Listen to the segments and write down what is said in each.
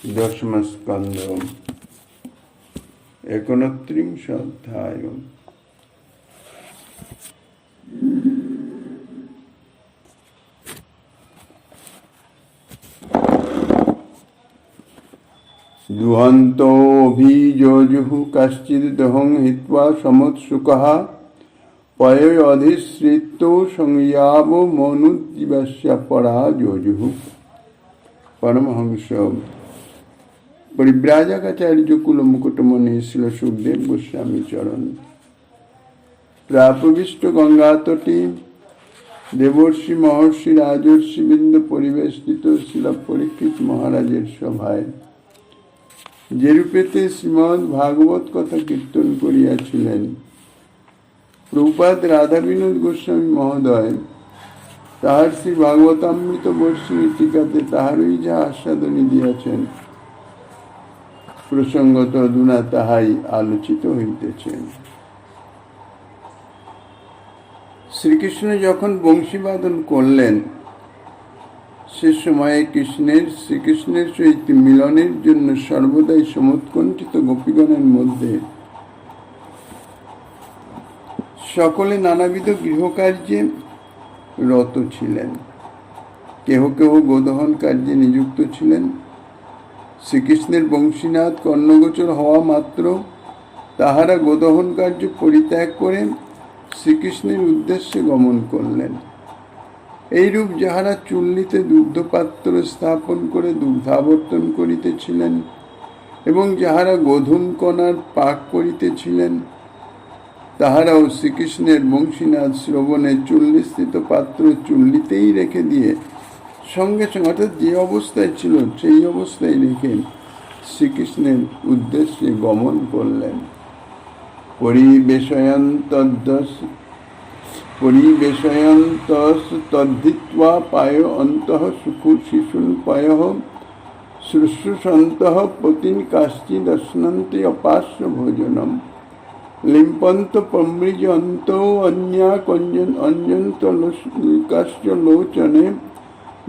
দশম স্কন্ধ 29 অধ্যায়। দুহন্তোऽভিযোজুঃ কশ্চিদহং হিত্বা সমুৎসুকः পয়োऽধিশ্রিতো সংয়াব মনুজীবস্য পরাযোজুঃ। পরমহংস পরিব্রাজকাচার্য কুল মুকুটমণি শিল সুখদেব গোস্বামী চরণ প্রাপবিষ্ট গঙ্গা তটে দেবর্ষি মহর্ষি রাজর্ষি বৃন্দ পরিবেষ্টিত শিল পরীক্ষিত মহারাজের সভায় যেরূপেতে শ্রীমদ ভাগবত কথা কীর্তন করিয়াছিলেন, প্রভুপাদ রাধা বিনোদ গোস্বামী মহোদয় তাহার শ্রী ভাগবতামৃত বর্ষিণী টিকাতে তাহারই যা আস্বাদনী দিয়াছেন, প্রসঙ্গত অধুনা তাহাই আলোচিত হইতেছে। শ্রীকৃষ্ণ যখন বংশীবাদন করলেন, সে সময়ে শ্রীকৃষ্ণের সহিত মিলনের জন্য সর্বদাই সমুৎকণ্ঠিত গোপীগণের মধ্যে সকলে নানাবিধ গৃহকার্যে রত ছিলেন। কেহ কেহ গোদহন কার্যে নিযুক্ত ছিলেন। শ্রীকৃষ্ণের বংশীনাদ কর্ণগোচর হওয়া মাত্র তাহারা গোদহন কার্য পরিত্যাগ করে শ্রীকৃষ্ণের উদ্দেশ্যে গমন করলেন। এইরূপ যাহারা চুল্লিতে দুগ্ধপাত্র স্থাপন করে দুগ্ধাবর্তন করিতেছিলেন এবং যাহারা গোধূম কণার পাক করিতেছিলেন, তাহারাও শ্রীকৃষ্ণের বংশীনাদ শ্রবণে চুল্লিস্থিত পাত্র চুল্লিতেই রেখে দিয়ে সঙ্গে সঙ্গে, অর্থাৎ যে অবস্থায় ছিল সেই অবস্থায় রেখে শ্রীকৃষ্ণের উদ্দেশ্যে গমন করলেন। পরিবেশয়ন্তস্তদ্ধিত্বা পায় অন্তঃ শিশুন পায় শুশ্রূষন্তঃ পতিন কাশ্চিদশ্নন্তি অপাস্য ভোজনম লিম্পন্ত প্রমৃজন্ত অন্যা অঞ্জন্ত কাশ্চ লোচনে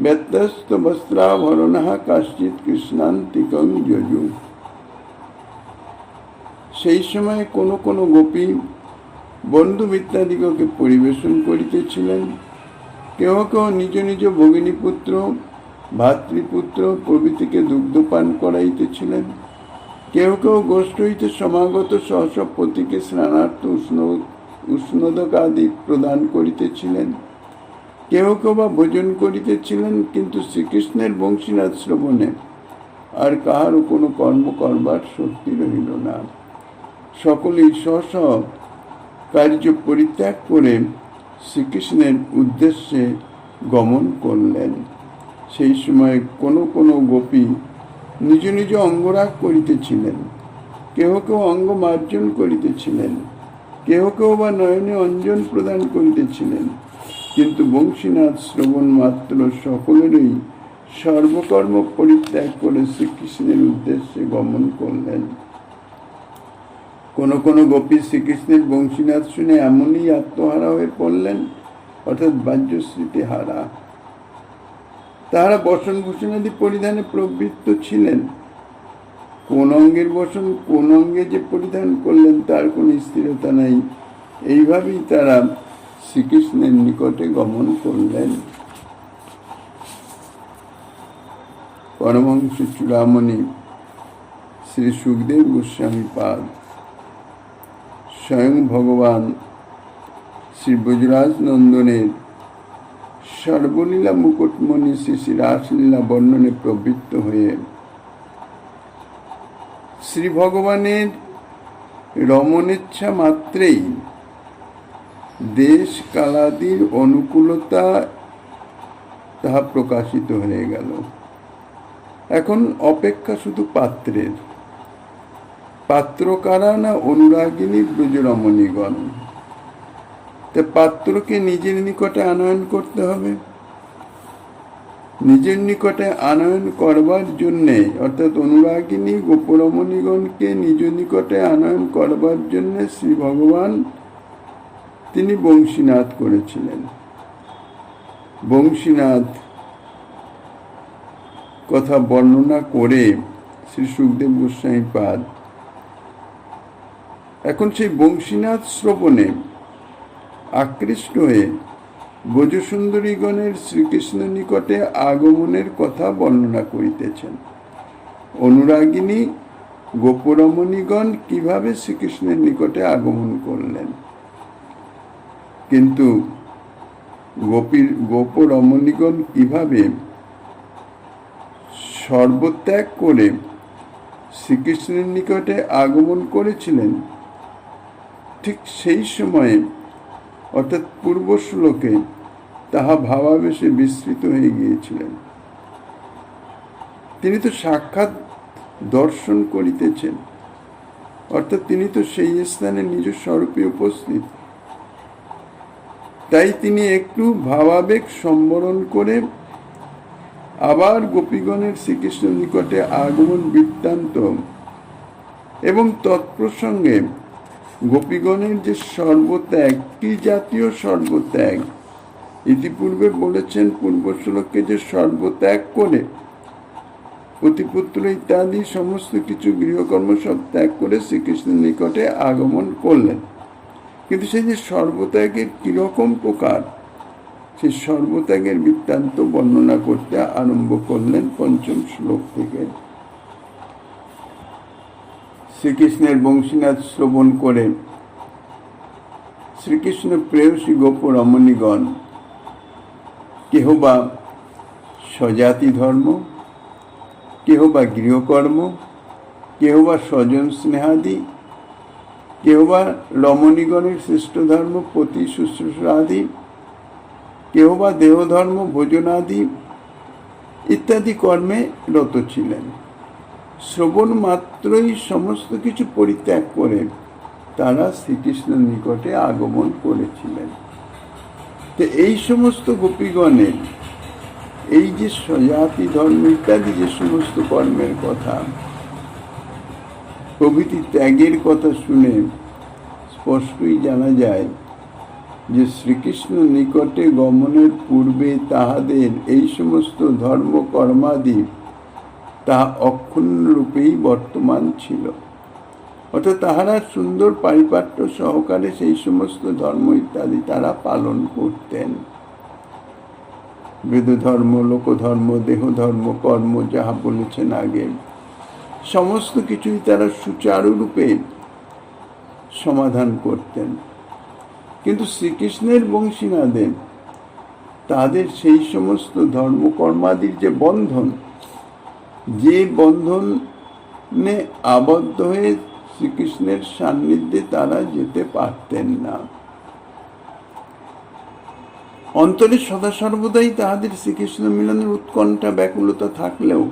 ব্যত্যস্ত বস্ত্রাভরণঃ কাশ্চিৎ কৃষ্ণান্তিকং যজু। সেই সময় কোন কোন গোপী বন্ধু মিত্রাদিগকে পরিবেশন করিতেছিলেন। কেহ কেহ নিজ নিজ ভগিনীপুত্র ভাতৃপুত্র প্রভৃতিকে দুগ্ধপান করাইতেছিলেন। কেহ কেহ গোষ্ঠ হইতে সমাগত সহস্র পতিকে স্নানার্থ উষ্ণোদক আদি প্রদান করিতেছিলেন। কেহ কেহ বা ভোজন করিতেছিলেন, কিন্তু শ্রীকৃষ্ণের বংশীনাদ শ্রবণে আর কাহারও কোনো কর্ম করবার শক্তি রহিল না। সকলেই স্ব কার্য পরিত্যাগ করে শ্রীকৃষ্ণের উদ্দেশ্যে গমন করলেন। সেই সময় কোনো কোনো গোপী নিজ নিজ অঙ্গরাগ করিতেছিলেন, কেহ কেহ অঙ্গ মার্জন করিতেছিলেন, কেহ কেহ বা নয়নে অঞ্জন প্রদান করিতেছিলেন। কিন্তু বংশীনাদ শ্রবণ মাত্র সকলেরই সর্বকর্ম পরিত্যাগ করে শ্রীকৃষ্ণের উদ্দেশ্যে গমন করলেন। কোন কোন গোপী শ্রীকৃষ্ণের বংশীনাদ শুনে এমনই আত্মহারা হয়ে পড়লেন, অর্থাৎ বাহ্যস্মৃতি হারা। তাহারা বসন ভূষণাদি পরিধানে প্রবৃত্ত ছিলেন। কোন অঙ্গের বসন কোন অঙ্গে যে পরিধান করলেন তার কোন স্থিরতা নাই। এইভাবেই তারা শ্রীকৃষ্ণের নিকটে গমন করলেন। পরমহংস চূড়ামণি শ্রী সুখদেব গোস্বামী পাদ স্বয়ং ভগবান শ্রী ব্রজরাজ নন্দনের সর্বলীলা মুকুটমণি শ্রী শ্রী রাসলীলা বর্ণনে প্রবৃত্ত হয়ে শ্রী ভগবানের রমণেচ্ছা মাত্রেই দেশ কালাদির অনুকূলতা তাহা প্রকাশিত হয়ে গেল। এখন অপেক্ষা শুধু পাত্রের। পাত্র কারা না অনুরাগিনী ব্রজরমণীগণ। তা পাত্রকে নিজের নিকটে আনয়ন করতে হবে। নিজের নিকটে আনয়ন করবার জন্যে, অর্থাৎ অনুরাগিনী গোপরমণীগণকে নিজ নিকটে আনয়ন করবার জন্যে শ্রী ভগবান তিনি বংশীনাদ করেছিলেন। বংশীনাদ কথা বর্ণনা করে শ্রী সুখদেব গোস্বামী পাদ এখন সেই বংশীনাথ শ্রবণে আকৃষ্ট হয়ে ব্রজসুন্দরীগণের শ্রীকৃষ্ণ নিকটে আগমনের কথা বর্ণনা করিতেছেন। অনুরাগিনী গোপরমণীগণ কিভাবে শ্রীকৃষ্ণের নিকটে আগমন করলেন, কিন্তু গোপরমণীগণ কিভাবে সর্বত্যাগ করে শ্রীকৃষ্ণের নিকটে আগমন করেছিলেন, ঠিক সেই সময়ে অর্থাৎ পূর্ব শ্লোকে তাহা ভাবাবেশে বিস্তৃত হয়ে গিয়েছিলেন। তিনি তো সাক্ষাৎ দর্শন করিতেছেন, অর্থাৎ তিনি তো সেই স্থানে নিজ স্বরূপে উপস্থিত। তাই তিনি একটু ভাবাবেগ সম্বরণ করে আবার গোপীগণের শ্রীকৃষ্ণ নিকটে আগমন বৃত্তান্ত এবং তৎপ্রসঙ্গে গোপীগণের যে সর্বত্যাগ, কি জাতীয় সর্বত্যাগ, ইতিপূর্বে বলেছেন পূর্ব শ্লোকে যে সর্বত্যাগ করে পতিপুত্র ইত্যাদি সমস্ত কিছু গৃহকর্ম সব ত্যাগ করে শ্রীকৃষ্ণের নিকটে আগমন করলেন। কিন্তু সেই যে সর্বত্যাগের কিরকম প্রকার, সেই সর্বত্যাগের বৃত্তান্ত বর্ণনা করতে আরম্ভ করলেন পঞ্চম শ্লোক থেকে। শ্রীকৃষ্ণের বংশীনাথ শ্রবণ করে শ্রীকৃষ্ণ প্রেয়সী গোপ রমণীগণ কেহ বা স্বজাতি ধর্ম, কেহ বা গৃহকর্ম, কেহ বা স্বজন স্নেহাদি, কেহ বা রমণীগণের শ্রেষ্ঠ ধর্ম পতি শুশ্রূষাদি, কেহ বা দেহধর্ম ভোজনাদি ইত্যাদি কর্মে রত ছিলেন। শ্রবণ মাত্রই সমস্ত কিছু পরিত্যাগ করে তারা শ্রীকৃষ্ণের নিকটে আগমন করেছিলেন। তো এই সমস্ত গোপীগণের এই যে স্বজাতি ধর্ম ইত্যাদি যে সমস্ত কর্মের কথা, প্রভৃতি ত্যাগের কথা শুনে স্পষ্টই জানা যায় যে শ্রীকৃষ্ণ নিকটে গমনের পূর্বে তাহাদের এই সমস্ত ধর্ম কর্মাদি তাহা অক্ষুণ্ণরূপেই বর্তমান ছিল। অর্থাৎ তাহারা সুন্দর পারিপাট্য সহকারে সেই সমস্ত ধর্ম ইত্যাদি তারা পালন করতেন। বেদ ধর্ম, লোকধর্ম, দেহ ধর্ম, কর্ম যাহা বলেছেন আগে, সমস্ত কিছুই তারা সুচারুরূপে সমাধান করতেন। কিন্তু শ্রীকৃষ্ণের বংশীনাথে তাদের সেই সমস্ত ধর্মকর্মাদির যে বন্ধন, যে বন্ধনে আবদ্ধ হয়ে শ্রীকৃষ্ণের সান্নিধ্যে তারা যেতে পারতেন না। অন্তরে সদা সর্বদাই তাহাদের শ্রীকৃষ্ণ মিলনের উৎকণ্ঠা ব্যাকুলতা থাকলেও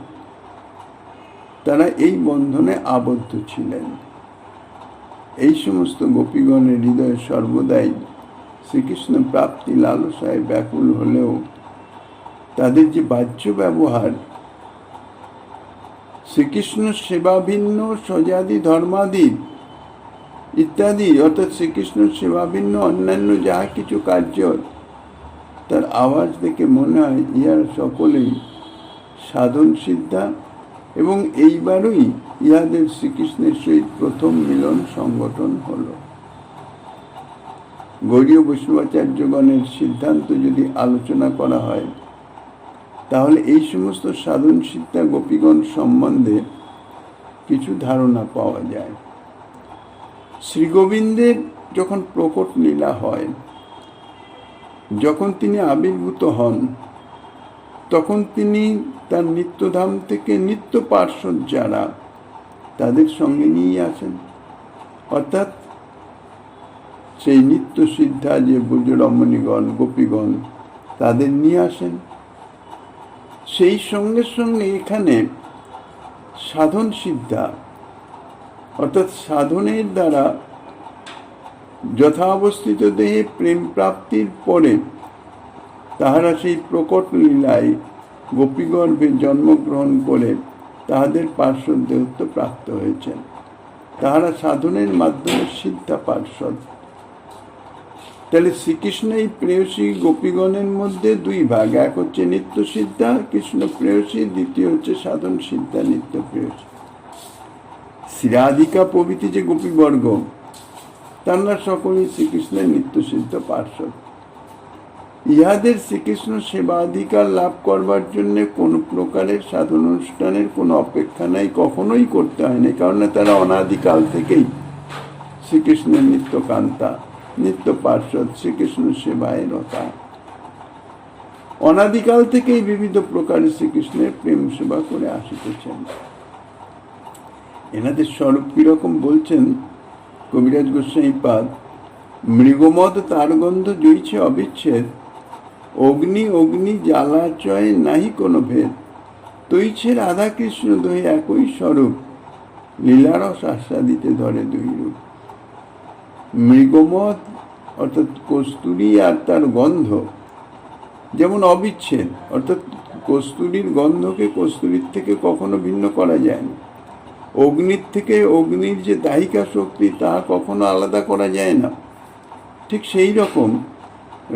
তারা এই বন্ধনে আবদ্ধ ছিলেন। এই সমস্ত গোপীগণের হৃদয়ে সর্বদাই শ্রীকৃষ্ণ প্রাপ্তি লালসায় ব্যাকুল হলেও তাদের যে বাহ্য ব্যবহার, শ্রীকৃষ্ণ সেবা ভিন্ন স্বজাতি ধর্মাদি ইত্যাদি, অর্থাৎ শ্রীকৃষ্ণ সেবা ভিন্ন অন্যান্য যাহা কিছু কার্য, তার আওয়াজ দেখে মনে হয় ইহারা সকলেই সাধন সিদ্ধা এবং এইবারই ইহাদের শ্রীকৃষ্ণের সহিত প্রথম মিলন সংগঠন হল। গৌড়ীয় বৈষ্ণবাচার্যগণের সিদ্ধান্ত যদি আলোচনা করা হয়, তাহলে এই সমস্ত সাধন সিদ্ধা গোপীগণ সম্বন্ধে কিছু ধারণা পাওয়া যায়। শ্রীগোবিন্দের যখন প্রকট লীলা হয়, যখন তিনি আবির্ভূত হন, তখন তিনি তার নিত্যধাম থেকে নিত্য পার্শ্বদ যারা তাদের সঙ্গে নিয়ে আসেন। অর্থাৎ সেই নিত্য সিদ্ধা যে ব্রজরমণীগণ গোপীগণ তাদের নিয়ে আসেন। সেই সঙ্গে সঙ্গে এখানে সাধন সিদ্ধা, অর্থাৎ সাধনের দ্বারা যথাবস্থিত দেহে প্রেম প্রাপ্তির পরে তাহারা সেই প্রকট লীলায় গোপীগর্ভে জন্মগ্রহণ করে তাহাদের পার্শ্বদ দেহত্ব প্রাপ্ত হয়েছেন। তাহারা সাধনের মাধ্যমে সিদ্ধা পার্শ্বদ। তাহলে শ্রীকৃষ্ণ এই প্রেয়সী গোপীগণের মধ্যে দুই ভাগ, এক হচ্ছে নিত্য সিদ্ধা কৃষ্ণ প্রেয়সী, দ্বিতীয় হচ্ছে সাধন সিদ্ধা নিত্য প্রেয়সী। রাধিকা প্রভৃতি যে গোপীবর্গ, তারা সকলেই শ্রীকৃষ্ণের নিত্যসিদ্ধ পার্শ্বদ। ইহাদের শ্রীকৃষ্ণ সেবাধিকার লাভ করবার জন্য কোন প্রকারের সাধন অনুষ্ঠানের কোনো অপেক্ষা নাই, কখনোই করতে হয় না, কারণ তারা অনাদিকাল থেকেই শ্রীকৃষ্ণের নিত্য কান্তা, নিত্য পার্শ্বদ, শ্রীকৃষ্ণ সেবায় রতা। অনাদিকাল থেকেই বিবিধ প্রকারের শ্রীকৃষ্ণের প্রেম সেবা করে আসিতেছেন। এনাদের স্বরূপ কিরকম বলছেন কবিরাজ গোস্বামী পাদ, মৃগমদ তার গন্ধ জইছে অবিচ্ছেদ, অগ্নি অগ্নি জ্বালাচয় নাহি কোনো ভেদ, তৈছে রাধা কৃষ্ণ দোহে একই স্বরূপ, লীলারস আস্বাদিতে ধরে দুই রূপ। মৃগমদ অর্থাৎ কস্তুরী আর তার গন্ধ যেমন অবিচ্ছেদ, অর্থাৎ কস্তুরীর গন্ধকে কস্তুরীর থেকে কখনো ভিন্ন করা যায় না। অগ্নির থেকে অগ্নির যে দাহিকা শক্তি, তা কখনো আলাদা করা যায় না। ঠিক সেই রকম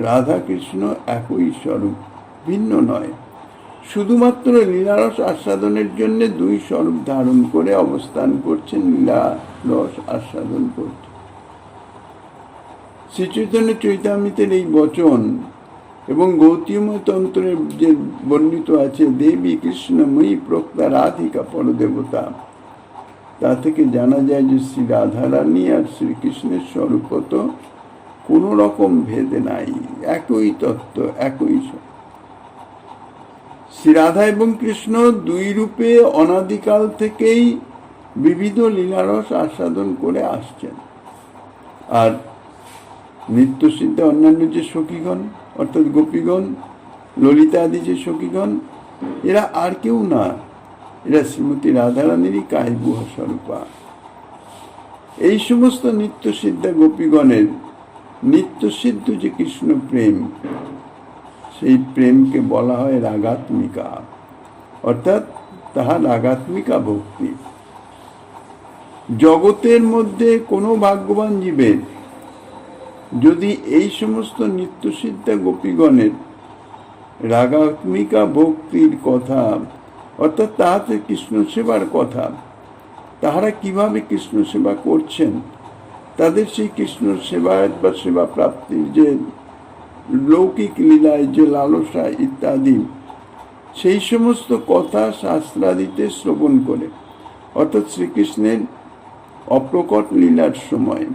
রাধা কৃষ্ণ একই স্বরূপ, ভিন্ন নয়। শুধুমাত্র লীলারস আস্বাদনের জন্য দুই স্বরূপ ধারণ করে অবস্থান করছেন, লীলারস আস্বাদন করছেন। শ্রী চৈতন্য চৈতামৃতের এই বচন এবং গৌতমীয় তন্ত্রে যে বর্ণিত আছে দেবী কৃষ্ণময়ী প্রক্তা রাধিকা পরদেবতা, তা থেকে জানা যায় যে শ্রী রাধারানী আর শ্রীকৃষ্ণের স্বরূপত কোনো রকম ভেদ নাই, একই তত্ত্ব, একই। শ্রী রাধা এবং কৃষ্ণ দুই রূপে অনাদিকাল থেকেই বিবিধ লীলারস আস্বাদন করে আসছেন। আর নিত্যসিদ্ধ অন্যান্য যে সখীগণ অর্থাৎ গোপীগণ, ললিতা আদি যে সখীগণ, এরা আর কেউ না, এরা শ্রীমতী রাধারানীরই কায়গুহ স্বরূপা। এই সমস্ত নিত্যসিদ্ধা গোপীগণের নিত্যসিদ্ধ যে কৃষ্ণ প্রেম, সেই প্রেমকে বলা হয় রাগাত্মিকা, অর্থাৎ তাহা রাগাত্মিকা ভক্তি। জগতের মধ্যে কোনো ভাগ্যবান জীবের যদি এই সমস্ত নিত্যসিদ্ধা গোপীগণের রাগাত্মিকা ভক্তির কথা, অর্থাৎ তাহাতে কৃষ্ণ সেবার কথা, তাহারা কিভাবে কৃষ্ণ সেবা করছেন, তাদের সেই কৃষ্ণ সেবা বা সেবা প্রাপ্তির যে লৌকিক লীলায় যে লালসা ইত্যাদি, সেই সমস্ত কথা শাস্ত্রাদিতে শ্রবণ করে, অর্থাৎ শ্রীকৃষ্ণের অপ্রকট লীলার সময়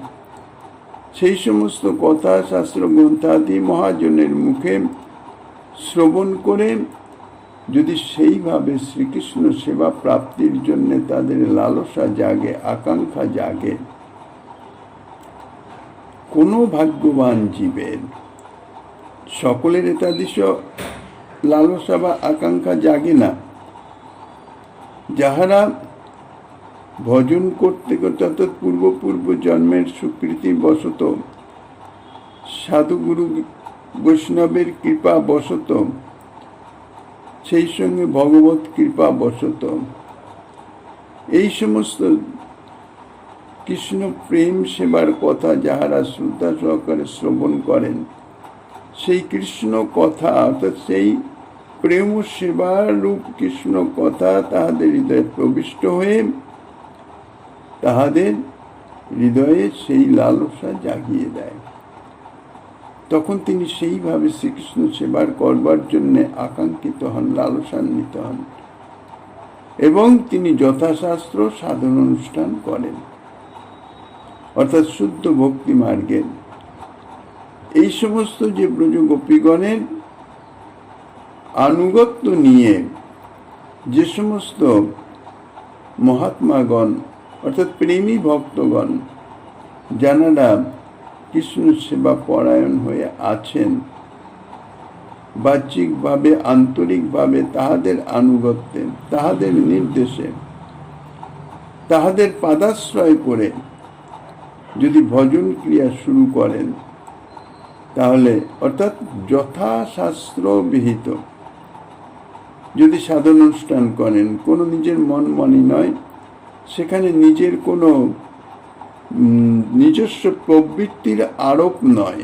সেই সমস্ত কথা শাস্ত্র গ্রন্থাদি মহাজনের মুখে শ্রবণ করে যদি সেইভাবে শ্রীকৃষ্ণ সেবা প্রাপ্তির জন্য তাদের লালসা জাগে, আকাঙ্ক্ষা জাগে, কোনো ভাগ্যবান জীবের, সকলের এতাদৃশ লালসা বা আকাঙ্ক্ষা জাগে না। যাহারা ভজন করতে করতে অর্থাৎ পূর্ব জন্মের সুকৃতি বশত, সাধুগুরু বৈষ্ণবের কৃপা বশত, সেই সঙ্গে ভগবত কৃপা বশত এই সমস্ত কৃষ্ণ প্রেম সেবার কথা যাহারা শ্রদ্ধা সহকারে শ্রবণ করেন, সেই কৃষ্ণ কথা অর্থাৎ সেই প্রেম সেবার রূপ কৃষ্ণ কথা তাহাদের হৃদয়ে প্রবিষ্ট হয়ে তাহাদের হৃদয়ে সেই লালসা জাগিয়ে দেয়। তখন তিনি সেইভাবে শ্রীকৃষ্ণ সেবার করবার জন্য আকাঙ্ক্ষিত হন, লালসান্বিত হন, এবং তিনি যথাশাস্ত্র সাধন অনুষ্ঠান করেন, অর্থাৎ শুদ্ধ ভক্তি মার্গের। এই সমস্ত যে ব্রজ গোপীগণের আনুগত্য নিয়ে যে সমস্ত মহাত্মাগণ অর্থাৎ প্রেমী ভক্তগণ যারা কৃষ্ণ সেবা পরায়ণ হয়ে আছেন, বাহ্যিকভাবে আন্তরিকভাবে তাহাদের আনুগত্যে, তাহাদের নির্দেশে, তাহাদের পাদাশ্রয় করে যদি ভজন ক্রিয়া শুরু করেন, তাহলে অর্থাৎ যথাশাস্ত্র বিহিত যদি সাধন অনুষ্ঠান করেন, কোনো নিজের মন মনি নয়, সেখানে নিজের কোনো নিজস্ব প্রবৃত্তির আরোপ নয়,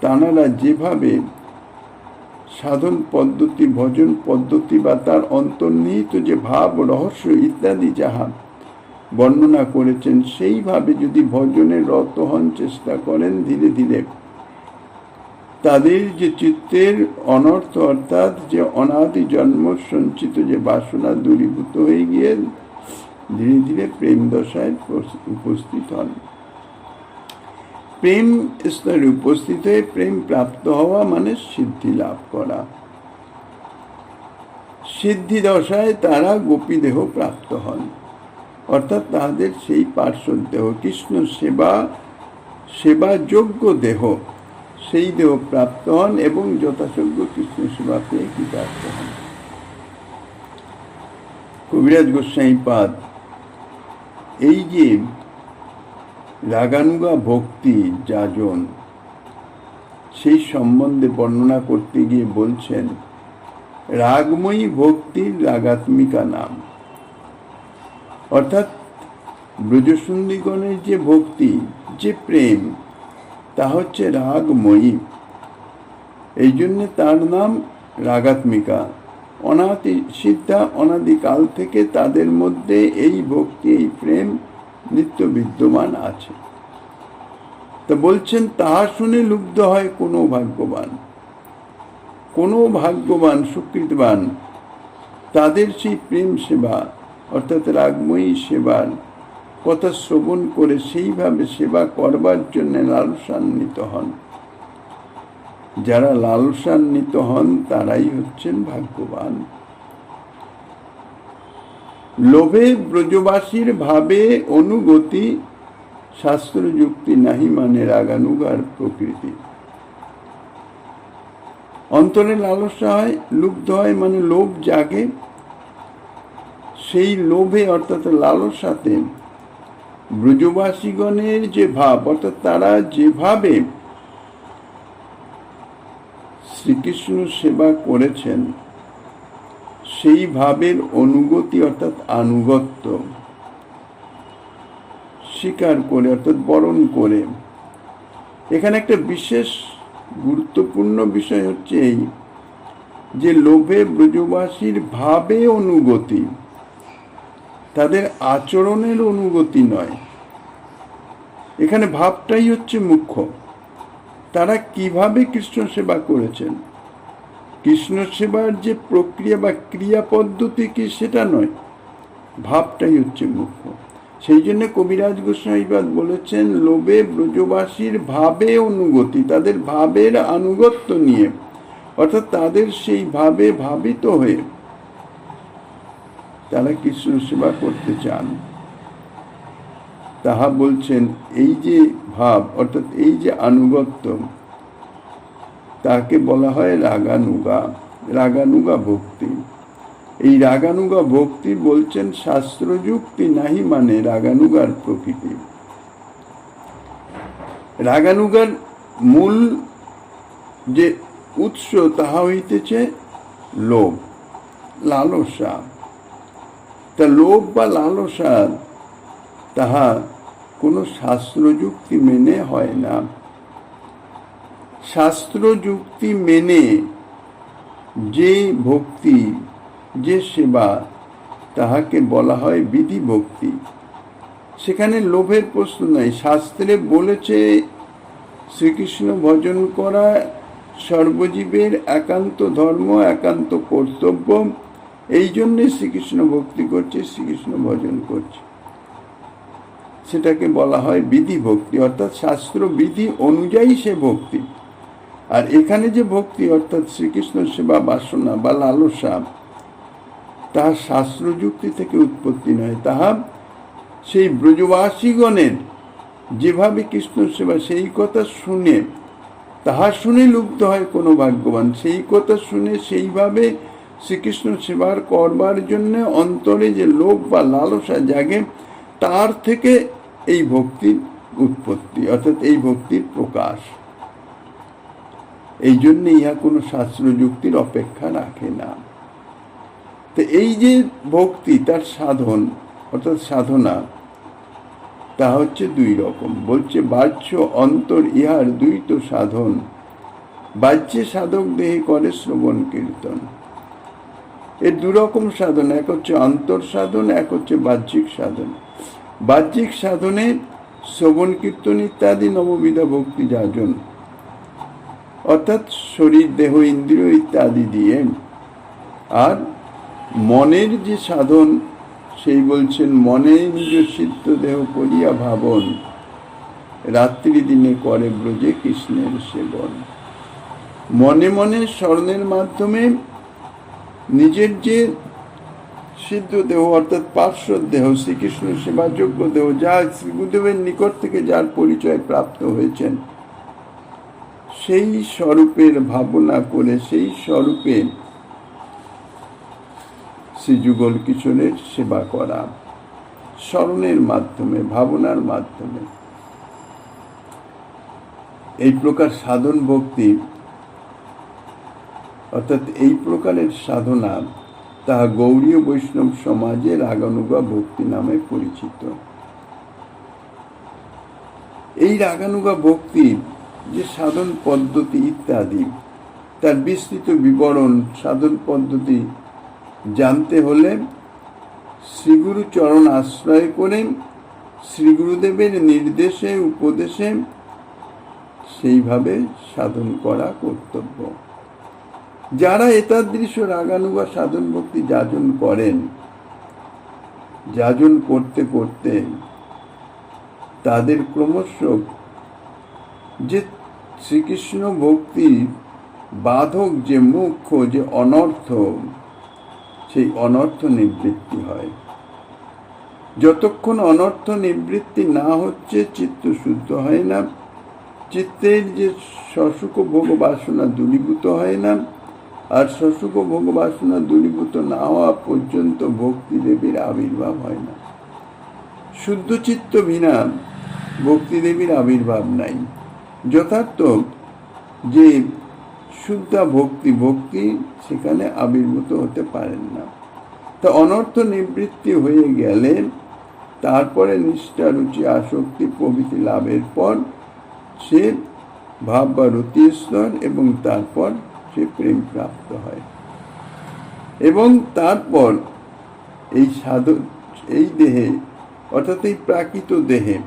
তাঁরা যেভাবে সাধন পদ্ধতি, ভজন পদ্ধতি বা তার অন্তর্নিহিত যে ভাব, রহস্য ইত্যাদি যাহা বর্ণনা করেছেন, সেইভাবে যদি ভজনে রত হন, চেষ্টা করেন, ধীরে ধীরে তাদের যে চিত্তের অনর্থ অর্থাৎ যে অনাদি জন্ম সঞ্চিত যে বাসনা দূরীভূত হয়ে গিয়ে ধীরে ধীরে প্রেম দশায় উপস্থিত হন। প্রেম স্তরে উপস্থিত হয়ে প্রেম প্রাপ্ত হওয়া মানে সিদ্ধি লাভ করা। সিদ্ধি দশায় তারা গোপী দেহ প্রাপ্ত হন, অর্থাৎ তাদের সেই পার্শ্বদ দেহ, কৃষ্ণ সেবাযোগ্য দেহ, সেই দেহ প্রাপ্ত হন এবং যথাযোগ্য কৃষ্ণ সেবা পেয়ে কৃতার্থ হন। কবিরাজ গোস্বামীপাদ এই যে রাগানুগা ভক্তি যাজন, সেই সম্বন্ধে বর্ণনা করতে গিয়ে বলছেন, রাগময়ী ভক্তির রাগাত্মিকা নাম। অর্থাৎ ব্রজসুন্দরীগণের যে ভক্তি, যে প্রেম, তা হচ্ছে রাগময়ী, এই জন্যে তার নাম রাগাত্মিকা। সিদ্ধা অনাদিকাল থেকে তাদের মধ্যে এই ভক্তি, এই প্রেম নিত্য বিদ্যমান আছে। তা বলছেন, তাহা শুনে লুব্ধ হয় কোনো ভাগ্যবান সুকৃতবান তাদের সেই প্রেম সেবা অর্থাৎ রাগময়ী সেবার কথা শ্রবণ করে সেইভাবে সেবা করবার জন্য লালসান্বিত হন। যারা লালসান্বিত হন তারাই হচ্ছেন ভাগ্যবান। লোভে ব্রজবাসীর ভাবে অনুগতি, শাস্ত্র যুক্তি নাহি মানে রাগানুগার প্রকৃতি। অন্তরে লালসা হয়, লুব্ধ হয় মানে লোভ জাগে, সেই লোভে অর্থাৎ লালসাতে ব্রজবাসীগণের যে ভাব অর্থাৎ তারা যেভাবে শ্রীকৃষ্ণ সেবা করেছেন, সেই ভাবের অনুগতি অর্থাৎ আনুগত্য স্বীকার করে অর্থাৎ বরণ করে। এখানে একটা বিশেষ গুরুত্বপূর্ণ বিষয় হচ্ছে এই যে লোভে ব্রজবাসীর ভাবে অনুগতি, তাদের আচরণের অনুগতি নয়। এখানে ভাবটাই হচ্ছে মুখ্য। তারা কিভাবে কৃষ্ণ সেবা করেছেন, কৃষ্ণ সেবার যে প্রক্রিয়া বা ক্রিয়া পদ্ধতি কি সেটা নয়, ভাবটাই হচ্ছে মুখ্য। সেই জন্য কবিরাজ গোস্বামীপাদ বলেছেন, লোভে ব্রজবাসীর ভাবে অনুগতি, তাদের ভাবের আনুগত্য নিয়ে অর্থাৎ তাদের সেই ভাবে ভাবিত হয়ে তারা কৃষ্ণ সেবা করতে চান। তাহা বলছেন, এই যে ভাব অর্থাৎ এই যে আনুগত্য, তাকে বলা হয় রাগানুগা ভক্তি। এই রাগানুগা ভক্তি বলছেন শাস্ত্রযুক্তি নাহি মানে রাগানুগার প্রকৃতি। রাগানুগার মূল যে উৎস তাহা হইতেছে লোভ, লালসা। তা লোভ বা লালসা তাহা কোনো শাস্ত্রযুক্তি মেনে হয় না। শাস্ত্রযুক্তি মেনে যে ভক্তি, যে সেবা, তাহাকে বলা হয় বিধি ভক্তি। সেখানে লোভের প্রশ্ন নাই। শাস্ত্রে বলেছে শ্রীকৃষ্ণ ভজন করা সর্বজীবের একান্ত ধর্ম, একান্ত কর্তব্য, এই জন্যে শ্রীকৃষ্ণ ভক্তি করছে, শ্রীকৃষ্ণ ভজন করছে। সেটাকে বলা হয় বিধি ভক্তি, অর্থাৎ শাস্ত্র বিধি অনুযায়ী সে ভক্তি। আর এখানে যে ভক্তি অর্থাৎ শ্রীকৃষ্ণ সেবা বাসনা বা লালসা, তাহা শাস্ত্রযুক্তি থেকে উৎপত্তি নয়, তাহা সেই ব্রজবাসীগণের যেভাবে কৃষ্ণ সেবা, সেই কথা শুনে, তাহা শুনে লুব্ধ হয় কোনো ভাগ্যবান। সেই কথা শুনে সেইভাবে শ্রীকৃষ্ণ সেবার করবার জন্য অন্তরে যে লোভ বা লালসা জাগে, তার থেকে এই ভক্তির উৎপত্তি অর্থাৎ এই ভক্তির প্রকাশ। এই জন্য ইহা কোনো শাস্ত্রযুক্তির অপেক্ষা রাখে না। তো এই যে ভক্তি, তার সাধন অর্থাৎ সাধনা, তা হচ্ছে দুই রকম। বলছে বাহ্য অন্তর ইহার দ্বৈত সাধন, বাহ্যে সাধক দেহে করে শ্রবণ কীর্তন। এর দুরকম সাধন, এক হচ্ছে অন্তর সাধন, এক হচ্ছে বাহ্যিক সাধন। বাহ্যিক সাধনে শ্রবণ কীর্তন ইত্যাদি নববিধা ভক্তি যাজন, অর্থাৎ শরীর দেহ ইন্দ্রিয় ইত্যাদি দিয়ে। আর মনের যে সাধন, সেই বলছেন মনে নিজ সিদ্ধ দেহ করিয়া ভাবন, রাত্রি দিনে করে ব্রজে কৃষ্ণের সেবন। মনে মনে স্মরণের মাধ্যমে নিজের যে সিদ্ধ দেহ অর্থাৎ পার্শ্বর দেহ, শ্রীকৃষ্ণ সেবাযোগ্য দেহ, যা শ্রীগুরুদেবের নিকট থেকে যার পরিচয় প্রাপ্ত হয়েছেন, সেই স্বরূপের ভাবনা করে সেই স্বরূপে শ্রীযুগল কিশোরের সেবা করা, স্মরণের মাধ্যমে, ভাবনার মাধ্যমে। এই প্রকার সাধন ভক্তি অর্থাৎ এই প্রকারের সাধনা, তাহা গৌড়ীয় বৈষ্ণব সমাজে রাগানুগা ভক্তি নামে পরিচিত। এই রাগানুগা ভক্তি যে সাধন পদ্ধতি ইত্যাদি, তার বিস্তৃত বিবরণ সাধন পদ্ধতি জানতে হলে শ্রীগুরু চরণ আশ্রয় করে শ্রীগুরুদেবের নির্দেশে উপদেশে সেইভাবে সাধন করা কর্তব্য। যারা এতাদৃশ রাগানুগা সাধন ভক্তি যাজন করেন, যাজন করতে করতে তাদের ক্রমশ যে শ্রীকৃষ্ণ ভক্তি বাধক যে মুখ্য যে অনর্থ, সেই অনর্থ নিবৃত্তি হয়। যতক্ষণ অনর্থ নিবৃত্তি না হচ্ছে চিত্ত শুদ্ধ হয় না, চিত্তের যে সসুখ ভোগ বাসনা দূরীভূত হয় না। আর সসুখ ভোগ বাসনা দূরীভূত না হওয়া পর্যন্ত ভক্তি দেবীর আবির্ভাব হয় না। শুদ্ধ চিত্ত বিনা ভক্তি দেবীর আবির্ভাব নাই। যথার্থ যে শুদ্ধা ভক্তি, ভক্তি সেখানে আবির্ভূত হতে পারেন না। তা অনর্থ নিবৃত্তি হয়ে গেলে তারপরে নিষ্ঠা, রুচি, আসক্তি প্রভৃতি লাভের পর সে ভাব বা রতি স্তর এবং তারপর সে প্রেম প্রাপ্ত হয়। এবং তারপর এই সাধন, এই দেহে অর্থাৎ এই প্রাকৃত দেহে,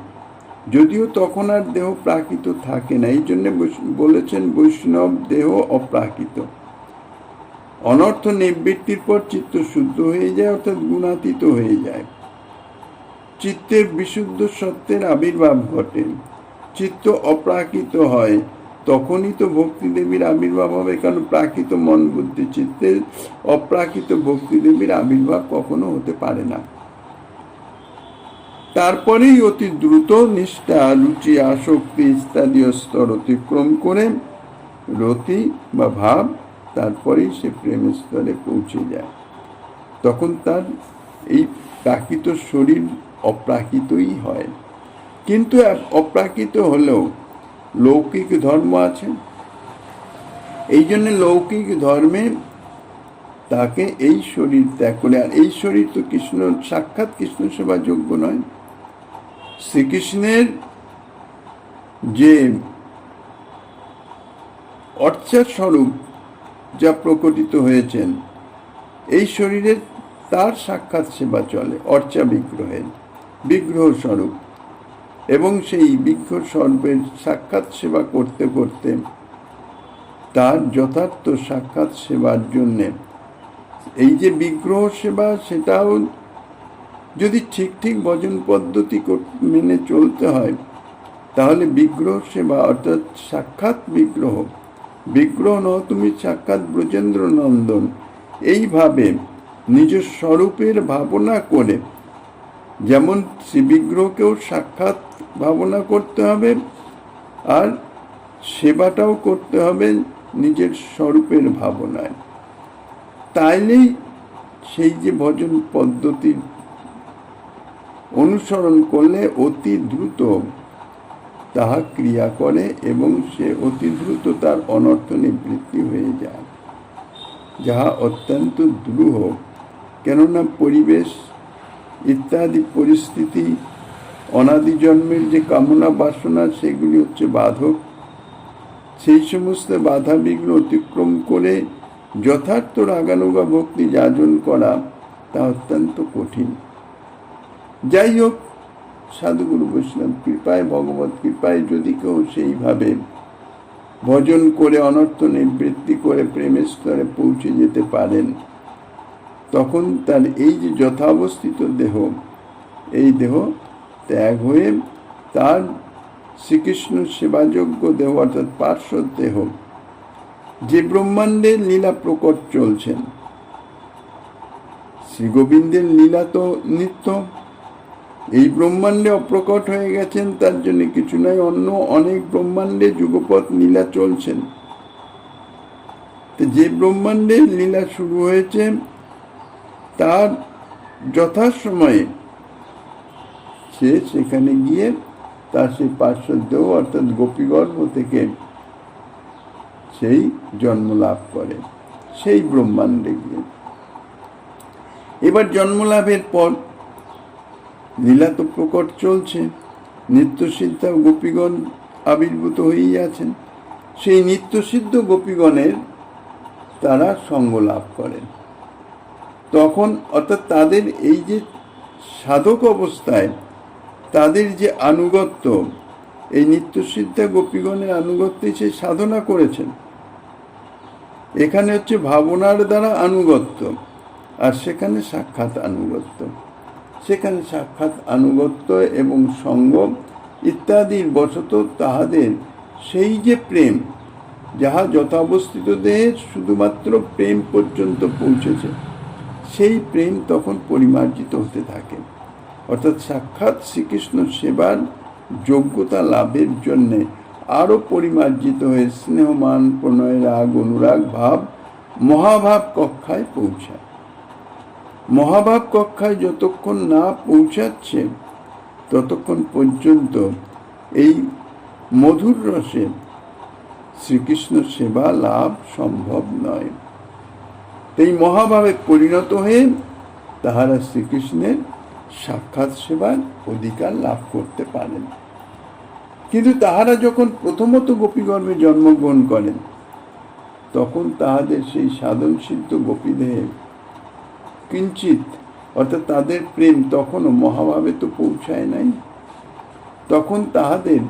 যদিও তখন আর দেহ প্রাকৃত থাকে না, এই জন্য বলেছেন বৈষ্ণব দেহ অপ্রাকৃত। অনর্থ নিবৃত্তির পর চিত্ত শুদ্ধ হয়ে যায়, অর্থাৎ গুণাতীত হয়ে যায়। চিত্তের বিশুদ্ধ সত্যের আবির্ভাব ঘটে, চিত্ত অপ্রাকৃত হয়, তখনই তো ভক্তি দেবীর আবির্ভাব হবে। কারণ প্রাকৃত মন বুদ্ধি চিত্তের অপ্রাকৃত ভক্তি দেবীর আবির্ভাব কখনো হতে পারে না। তারপরেই অতি দ্রুত নিষ্ঠা, রুচি, আসক্তি ইত্যাদি স্তর অতিক্রম করে রতি বা ভাব, তারপরেই সে প্রেম স্তরে পৌঁছে যায়। তখন তার এই প্রাকৃত শরীর অপ্রাকৃতই হয়। কিন্তু অপ্রাকৃত হলেও লৌকিক ধর্ম আছে, এই জন্য লৌকিক ধর্মে তাকে এই শরীর ত্যাগ করে, আর এই শরীর তো কৃষ্ণ সাক্ষাৎ কৃষ্ণ সেবা যোগ্য নয়। শ্রীকৃষ্ণের যে অর্চা স্বরূপ যা প্রকটিত হয়েছেন, এই শরীরে তার সাক্ষাৎ সেবা চলে অর্চা বিগ্রহের, বিগ্রহ স্বরূপ। এবং সেই বিগ্রহ স্বরূপের সাক্ষাৎ সেবা করতে করতে তার যথার্থ সাক্ষাৎ সেবার জন্যে এই যে বিগ্রহ সেবা, সেটাও যদি ঠিক ঠিক ভজন পদ্ধতি মেনে চলতে হয়, তাহলে বিগ্রহ সেবা অর্থাৎ সাক্ষাৎ বিগ্রহ, বিগ্রহ নও তুমি সাক্ষাৎ ব্রজেন্দ্র নন্দন, এইভাবে নিজ স্বরূপের ভাবনা করে, যেমন শ্রীবিগ্রহকেও সাক্ষাৎ ভাবনা করতে হবে, আর সেবাটাও করতে হবে নিজের স্বরূপের ভাবনায়। তাইলেই সেই যে ভজন পদ্ধতি অনুসরণ করলে অতি দ্রুত তাহা ক্রিয়া করে এবং সে অতি দ্রুত তার অনর্থ নিবৃত্তি হয়ে যায়, যাহা অত্যন্ত দুরূহ। কেননা পরিবেশ ইত্যাদি পরিস্থিতি, অনাদি জন্মের যে কামনা বাসনা, সেগুলি হচ্ছে বাধক। সেই সমস্ত বাধা বিঘ্ন অতিক্রম করে যথার্থ রাগানুগা ভক্তি যাজন করা তা অত্যন্ত কঠিন। যাই হোক, সাধুগুরু বৈষ্ণব কৃপায়, ভগবত কৃপায় যদি কেউ সেইভাবে ভজন করে অনর্থ নিবৃত্তি করে প্রেমের স্তরে পৌঁছে যেতে পারেন, তখন তার এই যে যথাবস্থিত দেহ, এই দেহ ত্যাগ হয়ে তার শ্রীকৃষ্ণ সেবাযোগ্য দেহ অর্থাৎ পার্শ্বদ দেহ, যে ব্রহ্মাণ্ডের লীলা প্রকট চলছেন, শ্রী গোবিন্দের লীলা তো নিত্য, এই ব্রহ্মাণ্ডে অপ্রকট হয়ে গেছেন তার জন্য কিছু নয়, অন্য অনেক ব্রহ্মাণ্ডে যুগপৎ লীলা চলছেন। যে ব্রহ্মাণ্ডের লীলা শুরু হয়েছে তার যথাসময়ে সে সেখানে গিয়ে তার সেই পার্শ্বদ অর্থাৎ গোপীগর্ভ থেকে সেই জন্ম লাভ করে সেই ব্রহ্মাণ্ডে গিয়ে। এবার জন্মলাভের পর লীলা তো প্রকট চলছে, নিত্যসিদ্ধ গোপীগণ আবির্ভূত হয়েই আছেন। সেই নিত্যসিদ্ধ গোপীগণের তারা সঙ্গ লাভ করেন। তখন অর্থাৎ তাদের এই যে সাধক অবস্থায় তাদের যে আনুগত্য, এই নিত্যসিদ্ধা গোপীগণের আনুগত্যে সে সাধনা করেছেন। এখানে হচ্ছে ভাবনার দ্বারা আনুগত্য, আর সেখানে সাক্ষাৎ আনুগত্য। সেখানে সাক্ষাৎ আনুগত্য এবং সঙ্গ ইত্যাদির বশত তাহাদের সেই যে প্রেম, যাহা যথাবস্থিত দেহের শুধুমাত্র প্রেম পর্যন্ত পৌঁছেছে, সেই প্রেম তখন পরিমার্জিত হতে থাকে। অর্থাৎ সাক্ষাৎ শ্রীকৃষ্ণ সেবার যোগ্যতা লাভের জন্যে আরও পরিমার্জিত হয়ে স্নেহমান প্রণয় রাগ অনুরাগ ভাব মহাভাব কক্ষায় পৌঁছায়। মহাভাব কক্ষায় যতক্ষণ না পৌঁছাচ্ছে ততক্ষণ পর্যন্ত এই মধুর রসে শ্রীকৃষ্ণ সেবা লাভ সম্ভব নয়। এই মহাভাবে পরিণত হয়ে তাহারা শ্রীকৃষ্ণের সাক্ষাৎ সেবার অধিকার লাভ করতে পারেন। কিন্তু তাহারা যখন প্রথমত গোপীগর্ভে জন্মগ্রহণ করেন, তখন তাহাদের সেই সাধন সিদ্ধ গোপীদেহে কিঞ্চিত অর্থাৎ তাদের প্রেম তখনও মহাভাবে তো পৌঁছায় নাই। তখন তাহাদের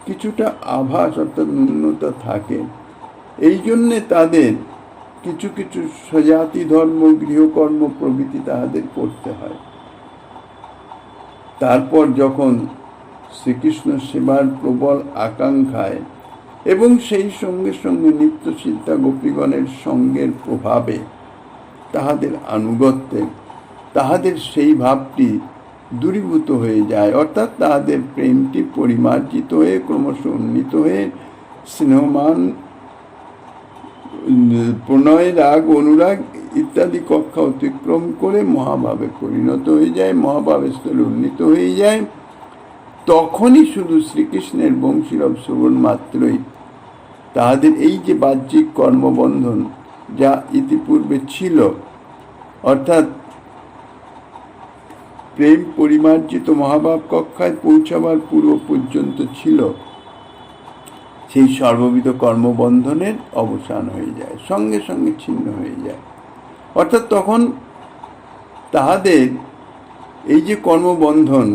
কিছুটা আভাস অর্থাৎ ন্যূনতা থাকে। এই জন্যে তাদের কিছু কিছু স্বজাতি ধর্ম গৃহকর্ম প্রভৃতি তাহাদের করতে হয়। তারপর যখন শ্রীকৃষ্ণ সেবার প্রবল আকাঙ্ক্ষায় এবং সেই সঙ্গে সঙ্গে নিত্যসিদ্ধা গোপীগণের সঙ্গের প্রভাবে তাহাদের আনুগত্যে তাহাদের সেই ভাবটি দূরীভূত হয়ে যায়, অর্থাৎ তাহাদের প্রেমটি পরিমার্জিত হয়ে ক্রমশ উন্নীত হয়ে স্নেহমান প্রণয় রাগ অনুরাগ ইত্যাদি কক্ষা অতিক্রম করে মহাভাবে পরিণত হয়ে যায়, মহাভাবের স্থলে উন্নীত হয়ে যায়। তখনই শুধু শ্রীকৃষ্ণের বংশীরব শ্রবণ মাত্রই তাহাদের এই যে বাহ্যিক কর্মবন্ধন যা ইতিপূর্বে ছিল, অর্থাৎ প্রেম পরিমার্জিত মহাভাব কক্ষায় পৌঁছাবার পূর্ব পর্যন্ত ছিল, সেই সর্ববিধ কর্মবন্ধনের অবসান হয়ে যায়, সঙ্গে সঙ্গে ছিন্ন হয়ে যায়। অর্থাৎ তখন তাহাদের এই যে কর্মবন্ধন,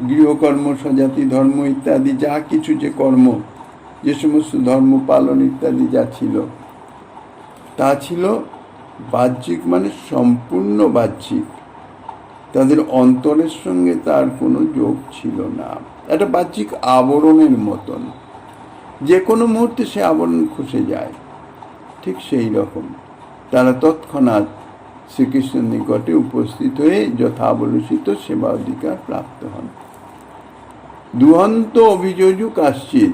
গৃহকর্ম স্বজাতি ধর্ম ইত্যাদি যা কিছু যে কর্ম, যে সমস্ত ধর্ম পালন ইত্যাদি যা ছিল, তা ছিল বাহ্যিক, মানে সম্পূর্ণ বাহ্যিক। তাদের অন্তরের সঙ্গে তার কোনো যোগ ছিল না। একটা বাহ্যিক আবরণের মতন, যে কোনো মুহূর্তে সে আবরণ খসে যায়। ঠিক সেই রকম তারা তৎক্ষণাৎ শ্রীকৃষ্ণের নিকটে উপস্থিত হয়ে যথাবলসিত সেবা অধিকার প্রাপ্ত হন। দুহন্ত অভিযোজু কাশ্চিৎ,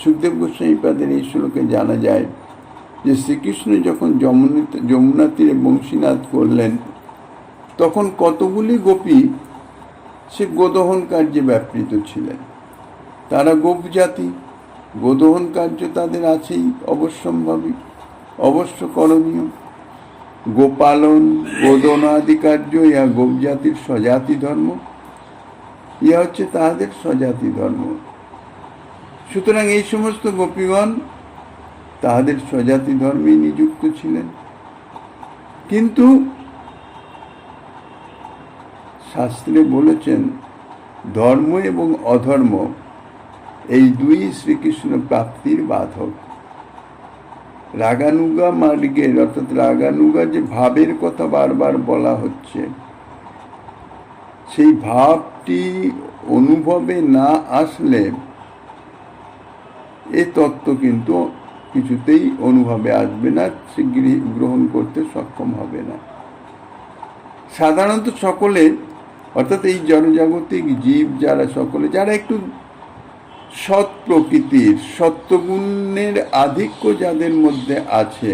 সুখদেব গোস্বামীপাদের এই শ্লোকে জানা যায় যে শ্রীকৃষ্ণ যখন যমুনা তীরে বংশীনাদ করলেন, তখন কতগুলি গোপী সে গোদহন কার্যে ব্যাপৃত ছিলেন। তারা গোপ জাতি, গোদহন কার্য তাদের আছেই, অবশ্যম্ভাবী, অবশ্য করণীয়। গোপালন গোদন আদি কার্য ইহা গোপ জাতির স্বজাতি ধর্ম, ইহা হচ্ছে তাহাদের স্বজাতি ধর্ম। সুতরাং এই সমস্ত গোপীগণ তাহাদের স্বজাতি ধর্মে নিযুক্ত ছিলেন। কিন্তু শাস্ত্রে বলেছেন ধর্ম এবং অধর্ম এই দুই শ্রীকৃষ্ণ প্রাপ্তির বাধক। রাগানুগা মার্গের অর্থাৎ রাগানুগা যে ভাবের কথা বারবার বলা হচ্ছে, সেই ভাবটি অনুভবে না আসলে এ তত্ত্ব কিন্তু কিছুতেই অনুভবে আসবে না, সে গ্রহণ করতে সক্ষম হবে না। সাধারণত সকলে অর্থাৎ এই জনজাগতিক জীব যারা সকলে যারা একটু সৎ প্রকৃতির সত্যগুণের আধিক্য যাদের মধ্যে আছে,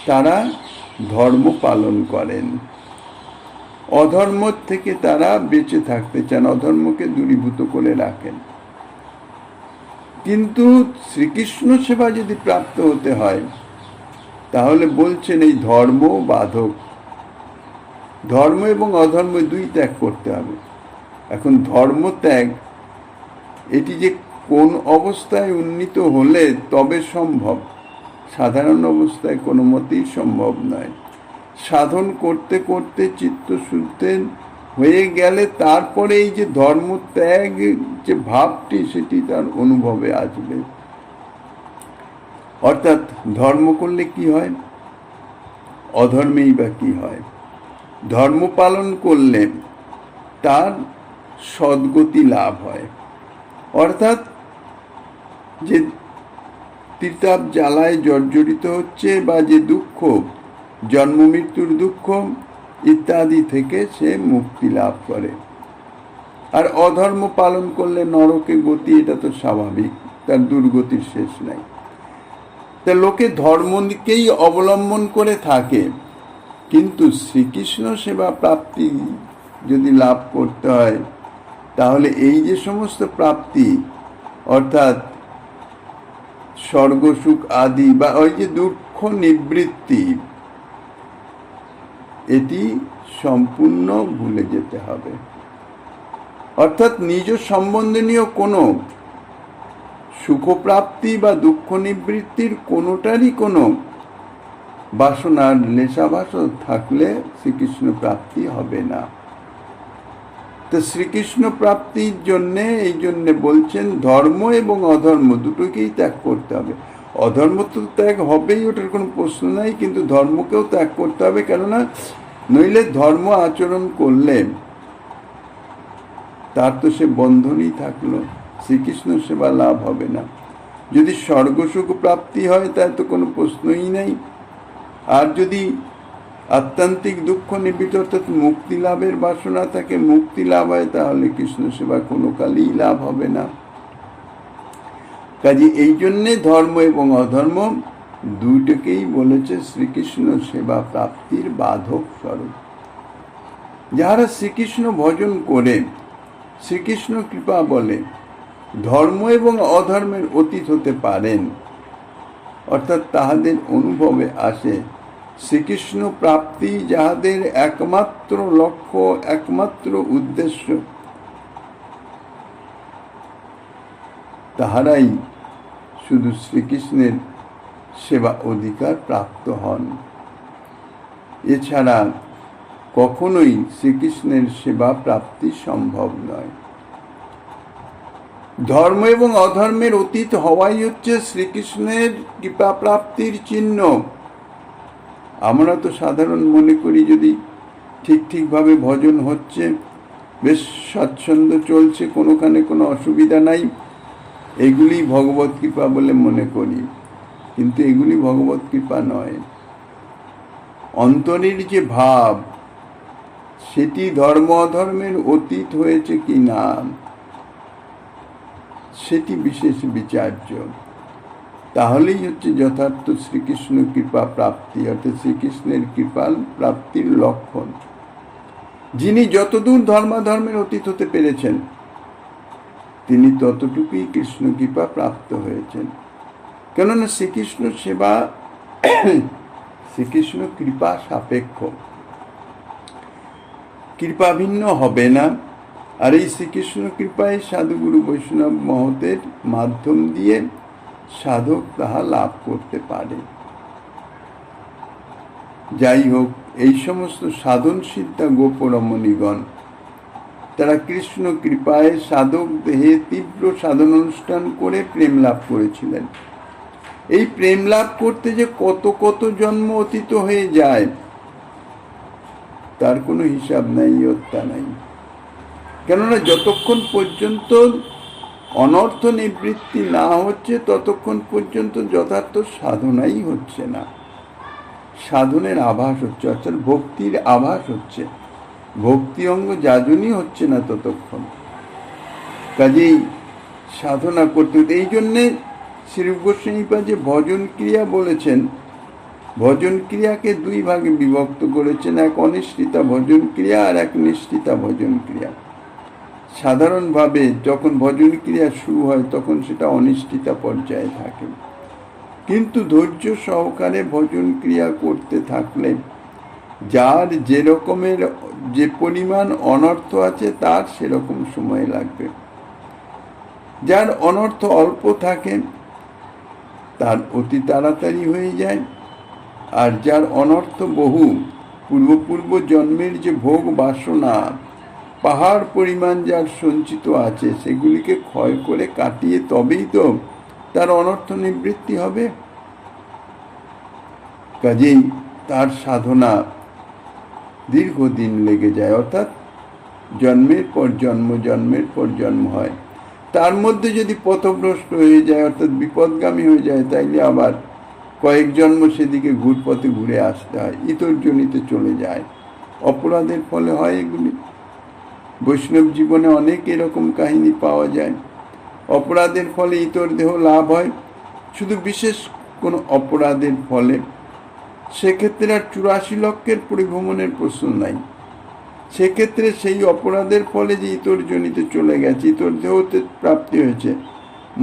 তারা ধর্ম পালন করেন। অধর্ম থেকে তারা বেঁচে থাকতে চান, অধর্মকে দূরীভূত করে রাখেন। কিন্তু শ্রীকৃষ্ণ সেবা যদি প্রাপ্ত হতে হয়, তাহলে বলছেন এই ধর্ম বাধক। ধর্ম এবং অধর্ম দুই ত্যাগ করতে হবে। এখন ধর্ম ত্যাগ এটি যে কোন অবস্থায় উন্নীত হলে তবে সম্ভব, সাধারণ অবস্থায় কোনো মতেই সম্ভব নয়। সাধন করতে করতে চিত্ত শুদ্ধ হয়ে গেলে তারপরে এই যে ধর্ম ত্যাগ যে ভাবটি সেটি তার অনুভবে আসবে। অর্থাৎ ধর্ম করলে কি হয়, অধর্মেই বা কি হয়? ধর্ম পালন করলে তার সদ্গতি লাভ হয়। অর্থাৎ যে তীর্তাপ জ্বালায় জর্জরিত হচ্ছে বা যে দুঃখ, জন্ম মৃত্যুর দুঃখ ইত্যাদি থেকে সে মুক্তি লাভ করে। আর অধর্ম পালন করলে নরকে গতি, এটা তো স্বাভাবিক, তার দুর্গতির শেষ নাই। তা লোকে ধর্মকেই অবলম্বন করে থাকে, কিন্তু শ্রীকৃষ্ণ সেবা প্রাপ্তি যদি লাভ করতে হয়, তাহলে এই যে সমস্ত প্রাপ্তি অর্থাৎ স্বর্গসুখ আদি বা ওই যে দুঃখ নিবৃত্তি, এটি সম্পূর্ণ ভুলে যেতে হবে। অর্থাৎ নিজ সম্বন্ধনীয় কোনো সুখপ্রাপ্তি বা দুঃখ নিবৃত্তির কোনোটারই কোনো বাসনার লেশাভাস থাকলে শ্রীকৃষ্ণ প্রাপ্তি হবে না। তো শ্রীকৃষ্ণ প্রাপ্তির জন্যে এই জন্যে বলছেন ধর্ম এবং অধর্ম দুটোকেই ত্যাগ করতে হবে। অধর্ম তো ত্যাগ হবেই, ওটার কোনো প্রশ্ন নাই, কিন্তু ধর্মকেও ত্যাগ করতে হবে। কেননা নইলে ধর্ম আচরণ করলে তার তো সে বন্ধনই থাকলো, শ্রীকৃষ্ণ সেবা লাভ হবে না। যদি স্বর্গসুখ প্রাপ্তি হয় তার তো কোনো প্রশ্নই নাই। আর যদি আত্মান্তিক দুঃখ নিবৃত্ত অর্থাৎ মুক্তি লাভের বাসনা থাকে, মুক্তি লাভ হয়, তাহলে কৃষ্ণ সেবা কোনো কালেই লাভ হবে না। কাজে এই জন্যে ধর্ম এবং অধর্ম দুইটাকেই বলেছে শ্রীকৃষ্ণ সেবা প্রাপ্তির বাধক স্বরূপ। যারা শ্রীকৃষ্ণ ভজন করে, শ্রীকৃষ্ণ কৃপা বলে ধর্ম এবং অধর্মের অতীত হতে পারেন, অর্থাৎ তাহাদের অনুভবে আসে শ্রীকৃষ্ণ প্রাপ্তি যাহাদের একমাত্র লক্ষ্য, একমাত্র উদ্দেশ্য, তাহারাই শুধু শ্রীকৃষ্ণের সেবা অধিকার প্রাপ্ত হন। এছাড়া কখনোই শ্রীকৃষ্ণের সেবা প্রাপ্তি সম্ভব নয়। ধর্ম এবং অধর্মের অতীত হওয়াই হচ্ছে শ্রীকৃষ্ণের কৃপা প্রাপ্তির চিহ্ন। আমরা তো সাধারণ মনে করি যদি ঠিকভাবে ভজন হচ্ছে, বেশ স্বাচ্ছন্দ্য চলছে, কোনোখানে কোনো অসুবিধা নাই, এগুলি ভগবত কৃপা বলে মনে করি। কিন্তু এগুলি ভগবত কৃপা নয়। অন্তরের যে ভাব, সেটি ধর্ম অধর্মের অতীত হয়েছে কি না, সেটি বিশেষ বিচার্য। তাহলেই হচ্ছে যথার্থ শ্রীকৃষ্ণ কৃপা প্রাপ্তি, অর্থাৎ শ্রীকৃষ্ণের কৃপা প্রাপ্তির লক্ষণ। যিনি যতদূর ধর্মাধর্মের অতীত হতে পেরেছেন, তিনি ততটুকুই কৃষ্ণ কৃপা প্রাপ্ত হয়েছেন। কেননা শ্রীকৃষ্ণ সেবা শ্রীকৃষ্ণ কৃপা সাপেক্ষ, কৃপা ভিন্ন হবে না। আর এই শ্রীকৃষ্ণ কৃপায় সাধুগুরু বৈষ্ণব মহতের মাধ্যম দিয়ে সাধক তাহা লাভ করতে পারে। যাই হোক, এই সমস্ত সাধন সিদ্ধা গোপরমণিগণ তারা কৃষ্ণ কৃপায় সাধক দেহে তীব্র সাধন অনুষ্ঠান করে প্রেম লাভ করেছিলেন। এই প্রেম লাভ করতে যে কত কত জন্ম অতীত হয়ে যায় তার কোনো হিসাব নাই, ইয়ত্তা নাই। কেননা যতক্ষণ পর্যন্ত অনর্থ নিবৃত্তি না হচ্ছে ততক্ষণ পর্যন্ত যথার্থ সাধনাই হচ্ছে না। সাধনের আভাস হচ্ছে, অর্থাৎ ভক্তির আভাস হচ্ছে, ভক্তি অঙ্গ যাজনই হচ্ছে না ততক্ষণ। কাজেই সাধনা করতে হতে, এই জন্যে শ্রীরূপ গোস্বামীপাদ যে ভজন ক্রিয়া বলেছেন, ভজন ক্রিয়াকে দুই ভাগে বিভক্ত করেছেন, এক অনিষ্ঠিতা ভজন ক্রিয়া আর এক নিষ্ঠিতা ভজন ক্রিয়া। সাধারণভাবে যখন ভজন ক্রিয়া শুরু হয় তখন সেটা অনিষ্ঠিতা পর্যায়ে থাকে, কিন্তু ধৈর্য সহকারে ভজন ক্রিয়া করতে থাকলে যার যে রকমের যে পরিমাণ অনর্থ আছে তার সেরকম সময় লাগবে। যার অনর্থ অল্প থাকে তার অতি তাড়াতাড়ি হয়ে যায়, আর যার অনর্থ বহু, পূর্ব জন্মের যে ভোগ বাসনা পাহাড় পরিমাণ যার সঞ্চিত আছে সেগুলিকে ক্ষয় করে কাটিয়ে তবেই তো তার অনর্থ নিবৃত্তি হবে। কাজেই তার সাধনা দীর্ঘদিন লেগে যায়, অর্থাৎ জন্মের পর জন্ম হয়। তার মধ্যে যদি পথভ্রষ্ট হয়ে যায়, অর্থাৎ বিপদগামী হয়ে যায়, তাইলে আবার কয়েক জন্ম সেদিকে ঘুরপথে ঘুরে আসতে হয়, ইতরজনিতে চলে যায়। অপরাধের ফলে হয় এগুলি। বৈষ্ণব জীবনে অনেক এরকম কাহিনী পাওয়া যায়। অপরাধের ফলে ইতর দেহ লাভ হয়, শুধু বিশেষ কোনো অপরাধের ফলে, সেক্ষেত্রে আর 84 লক্ষের পরিভ্রমণের প্রশ্ন নাই। সেক্ষেত্রে সেই অপরাধের ফলে যে ইতরজনিতে চলে গেছে, ইতর দেহতে প্রাপ্তি হয়েছে,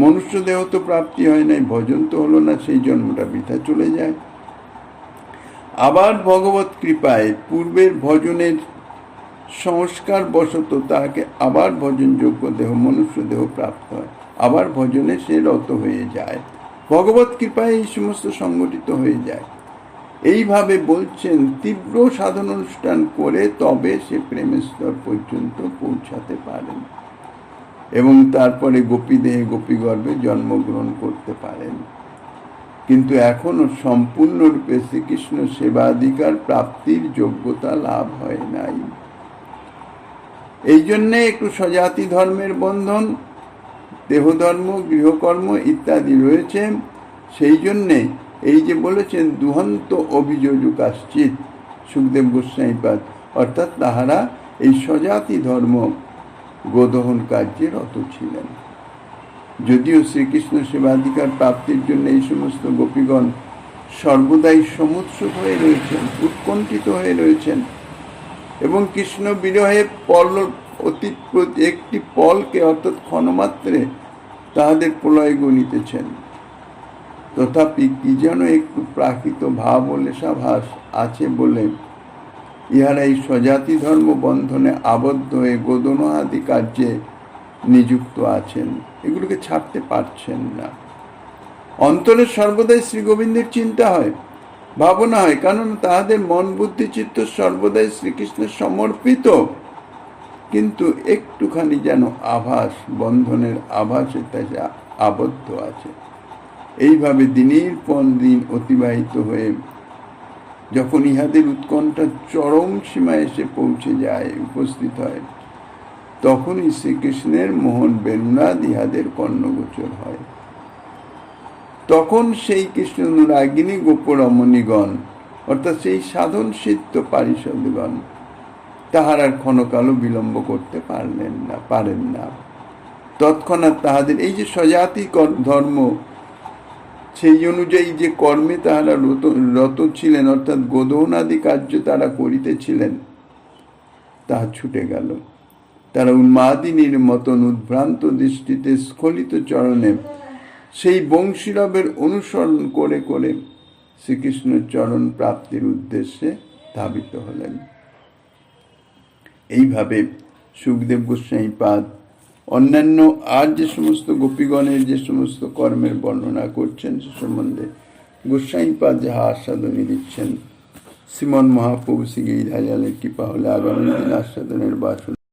মনুষ্য দেহ তো প্রাপ্তি হয় নাই, ভজন তো হলো না, সেই জন্মটা বৃথা চলে যায়। আবার ভগবত কৃপায় পূর্বের ভজনের সংস্কার বশত তাকে আবার ভজনযোগ্য দেহ, মনুষ্য দেহ প্রাপ্ত হয়, আবার ভজনে সে রত হয়ে যায়। ভগবত কৃপায় এই সমস্ত সংগঠিত হয়ে যায়। এইভাবে বলছেন তীব্র সাধন অনুষ্ঠান করে তবে সে প্রেমের স্তর পর্যন্ত পৌঁছাতে পারেন এবং তারপরে গোপীদেহে গোপীগর্ভে জন্মগ্রহণ করতে পারেন। কিন্তু এখনো সম্পূর্ণরূপে শ্রীকৃষ্ণ সেবাধিকার প্রাপ্তির যোগ্যতা লাভ হয় নাই। এই জন্যে একটু স্বজাতি ধর্মের বন্ধন, দেহধর্ম, গৃহকর্ম ইত্যাদি রয়েছে। সেই জন্যে এই যে বলেছেন দুহন্ত অভিযোজক আশ্চিত সুখদেব গোস্বামীপাদ, অর্থাৎ তাহারা এই স্বজাতি ধর্ম গোদহন কার্যে রত ছিলেন। যদিও শ্রীকৃষ্ণ সেবাধিকার প্রাপ্তির জন্য এই সমস্ত গোপীগণ সর্বদাই সমুৎসুক হয়ে রয়েছেন, উৎকণ্ঠিত হয়ে রয়েছেন এবং কৃষ্ণ বিরহে একটি পলকে, অর্থাৎ ক্ষণমাত্রে তাহাদের প্রলয় গণিতেছেন। তথাপি কি যেন একটু প্রাকৃত ভাব ও লেশাভাস আছে বলে ইহারা এই স্বজাতি ধর্ম বন্ধনে আবদ্ধ হয়ে গোদন আদি কার্যে নিযুক্ত আছেন, এগুলোকে ছাড়তে পারছেন না। অন্তরে সর্বদাই শ্রী গোবিন্দের চিন্তা হয়, ভাবনা হয়, কারণ তাহাদের মন বুদ্ধি চিত্ত সর্বদাই শ্রীকৃষ্ণের সমর্পিত, কিন্তু একটুখানি যেন আভাস, বন্ধনের আভাসে তাকে আবদ্ধ আছে। এইভাবে দিনের পর দিন অতিবাহিত হয়ে যখন ইহাদের উৎকণ্ঠা চরম সীমায় এসে পৌঁছে যায়, উপস্থিত হয়, তখনই শ্রীকৃষ্ণের মোহন বেণুনাদ ইহাদের কর্ণগোচর হয়। তখন সেই কৃষ্ণ অনুরাগিনী গোপরমণিগণ, অর্থাৎ সেই সাধন সিদ্ধ পারিষদগণ, তাহার আর ক্ষণকালও বিলম্ব করতে পারেন না। তৎক্ষণাৎ তাহাদের এই যে স্বজাতি ধর্ম, সেই অনুযায়ী যে কর্মে তাহারা রত ছিলেন, অর্থাৎ গোদহনাদি কার্য তারা করিতেছিলেন, তাহা ছুটে গেল। তারা উন্মাদিনীর মতন উদ্ভ্রান্ত দৃষ্টিতে স্খলিত চরণে সেই বংশীরবের অনুসরণ করে করে শ্রীকৃষ্ণ চরণ প্রাপ্তির উদ্দেশ্যে ধাবিত হলেন। এইভাবে সুখদেব গোস্বামী পাদ, অন্যান্য আর যে সমস্ত গোপীগণের যে সমস্ত কর্মের বর্ণনা করছেন সে সম্বন্ধে গোস্বামী পাদ যাহা আস্বাদনী দিচ্ছেন, শ্রীমন মহাপ্রভু শ্রী গিরিধারীলালের কৃপা হলে আগামী দিন আস্বাদনের বাসনা